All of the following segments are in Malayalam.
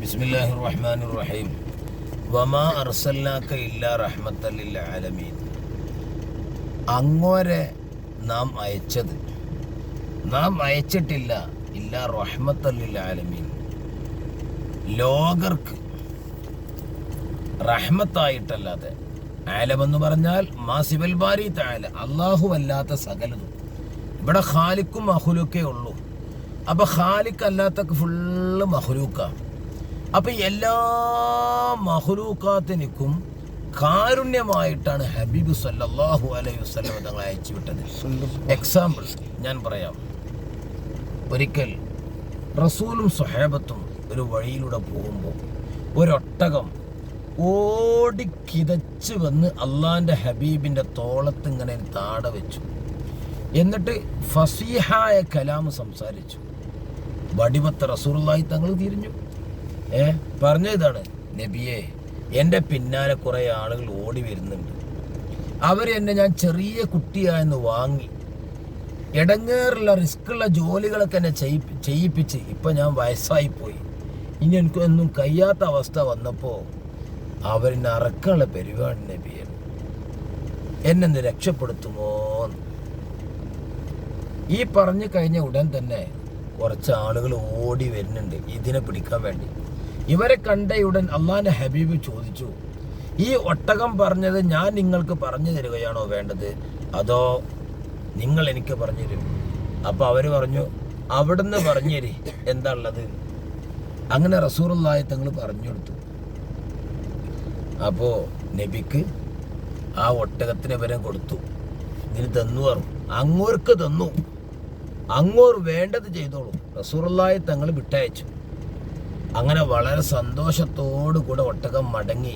ബിസ്മില്ലാഹിർ റഹ്മാനിർ റഹീം. വമാ അർസൽനാക ഇല്ലാ റഹ്മത്തൽ ലിൽ ആലമീൻ. അങ്ങോരെ നാം അയച്ചിട്ടില്ല ഇല്ലാ റഹ്മത്തൽ ലിൽ ആലമീൻ, ലോകർക്ക് റഹ്മത്തായിട്ടല്ലാതെ. ആലമെന്ന് പറഞ്ഞാൽ മാസിബൽ ബാരി തആല, അല്ലാഹു അല്ലാത്ത സകലതും. ഇവിടെ ഖാലിക്കും മഖ്ലൂക്കേ ഉള്ളൂ. അപ്പൊ ഖാലിഖ് അല്ലാത്തൊക്കെ ഫുള്ള് മഖ്ലൂക്കാണ്. അപ്പൊ എല്ലാ മഖ്ലൂക്കാത്തിനും കാരുണ്യമായിട്ടാണ് ഹബീബ് സല്ലല്ലാഹു അലൈഹി വസല്ലം തങ്ങൾ അയച്ചു വിട്ടത്. എക്സാമ്പിൾ ഞാൻ പറയാം. ഒരിക്കൽ റസൂലും സ്വഹാബത്തും ഒരു വഴിയിലൂടെ പോകുമ്പോൾ ഒരൊട്ടകം ഓടിക്കിതച്ച് വന്ന് അള്ളാന്റെ ഹബീബിന്റെ തോളത്ത് ഇങ്ങനെ താട വെച്ചു. എന്നിട്ട് ഫസീഹായ കലാമ് സംസാരിച്ചു. വടിവത്ത റസൂലുള്ളാഹി തങ്ങൾ തിരിഞ്ഞു. പറഞ്ഞതാണ്, നബിയെ, എൻ്റെ പിന്നാലെ കുറേ ആളുകൾ ഓടി വരുന്നുണ്ട്. അവരെന്നെ ഞാൻ ചെറിയ കുട്ടിയായെന്ന് വാങ്ങി ഇടങ്ങേറുള്ള റിസ്ക്കുള്ള ജോലികളൊക്കെ എന്നെ ചെയ്യിപ്പിച്ച് ഇപ്പം ഞാൻ വയസ്സായിപ്പോയി. ഇനി എനിക്കൊന്നും കഴിയാത്ത അവസ്ഥ വന്നപ്പോൾ അവരെന്നെ അറക്കാനുള്ള പരിപാടി നബിയെ, എന്നെ രക്ഷപ്പെടുത്തുമോ? ഈ പറഞ്ഞു കഴിഞ്ഞ ഉടൻ തന്നെ കുറച്ച് ആളുകൾ ഓടി വരുന്നുണ്ട് ഇതിനെ പിടിക്കാൻ വേണ്ടി. ഇവരെ കണ്ടയുടൻ അള്ളാന്റെ ഹബീബ് ചോദിച്ചു, ഈ ഒട്ടകം പറഞ്ഞത് ഞാൻ നിങ്ങൾക്ക് പറഞ്ഞു തരികയാണോ വേണ്ടത്, അതോ നിങ്ങൾ എനിക്ക് പറഞ്ഞു തരും? അപ്പൊ അവര് പറഞ്ഞു, അവിടുന്ന് പറഞ്ഞു തരി, എന്താ ഉള്ളത്? അങ്ങനെ റസൂലുള്ളാഹി തങ്ങൾ പറഞ്ഞു കൊടുത്തു. അപ്പോ നബിക്ക് ആ ഒട്ടകത്തിന് വരെ കൊടുത്തു. ഇതിന് തന്നു പറഞ്ഞു, അങ്ങോർക്ക് തന്നു, അങ്ങോർ വേണ്ടത് ചെയ്തോളൂ. റസൂലുള്ളാഹി തങ്ങൾ വിട്ടയച്ചു. അങ്ങനെ വളരെ സന്തോഷത്തോടു കൂടെ ഒട്ടകം മടങ്ങി.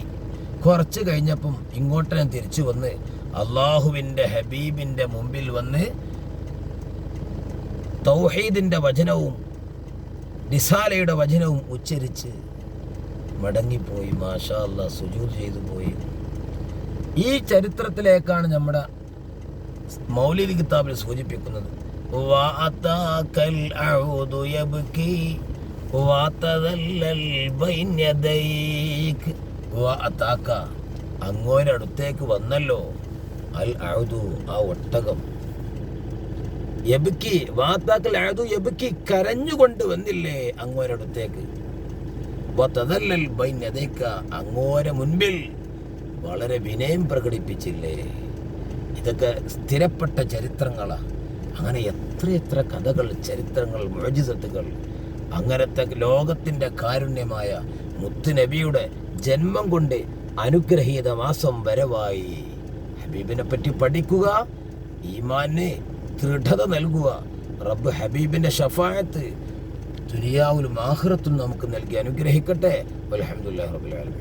കുറച്ച് കഴിഞ്ഞപ്പം ഇങ്ങോട്ട് തിരിച്ചു വന്ന് അള്ളാഹുവിൻ്റെ ഹബീബിൻ്റെ മുമ്പിൽ വന്ന് തൗഹീദിൻ്റെ വചനവും റിസാലയുടെ വചനവും ഉച്ചരിച്ച് മടങ്ങിപ്പോയി. മാഷാ അല്ലാഹ്, സുജൂദ് ചെയ്തു പോയി. ഈ ചരിത്രത്തിലേക്കാണ് നമ്മുടെ മൗലിദ് കിതാബിൽ സൂചിപ്പിക്കുന്നത്. അങ്ങോരടുത്തേക്ക് വന്നല്ലോ അൽ അഉദു, ആ ഒട്ടകം. യബ്കി വാതാക്കൽ അഉദു യബ്കി, കരഞ്ഞുകൊണ്ട് വന്നില്ലേ അങ്ങോരടുത്തേക്ക്. വതദല്ലൽ ബൈന യദൈക, അങ്ങോര മുൻപിൽ വളരെ വിനയം പ്രകടിപ്പിച്ചില്ലേ. ഇതൊക്കെ സ്ഥിരപ്പെട്ട ചരിത്രങ്ങളാ. അങ്ങനെ എത്രയെത്ര കഥകൾ, ചരിത്രങ്ങൾ, മുഅ്ജിസത്തുകൾ. അങ്ങനത്തെ ലോകത്തിന്റെ കാരുണ്യമായ മുത്തുനബിയുടെ ജന്മം കൊണ്ട് അനുഗ്രഹീത മാസം വരവായി. ഹബീബിനെ പറ്റി പഠിക്കുക, ഈമാന് ദൃഢത നൽകുക. റബ്ബ് ഹബീബിന്റെ ശഫാഅത്ത് ദുനിയാവിലും ആഖിറത്തും നമുക്ക് നൽകി അനുഗ്രഹിക്കട്ടെ. അൽഹംദുലില്ലാഹി റബ്ബിൽ ആലമീൻ.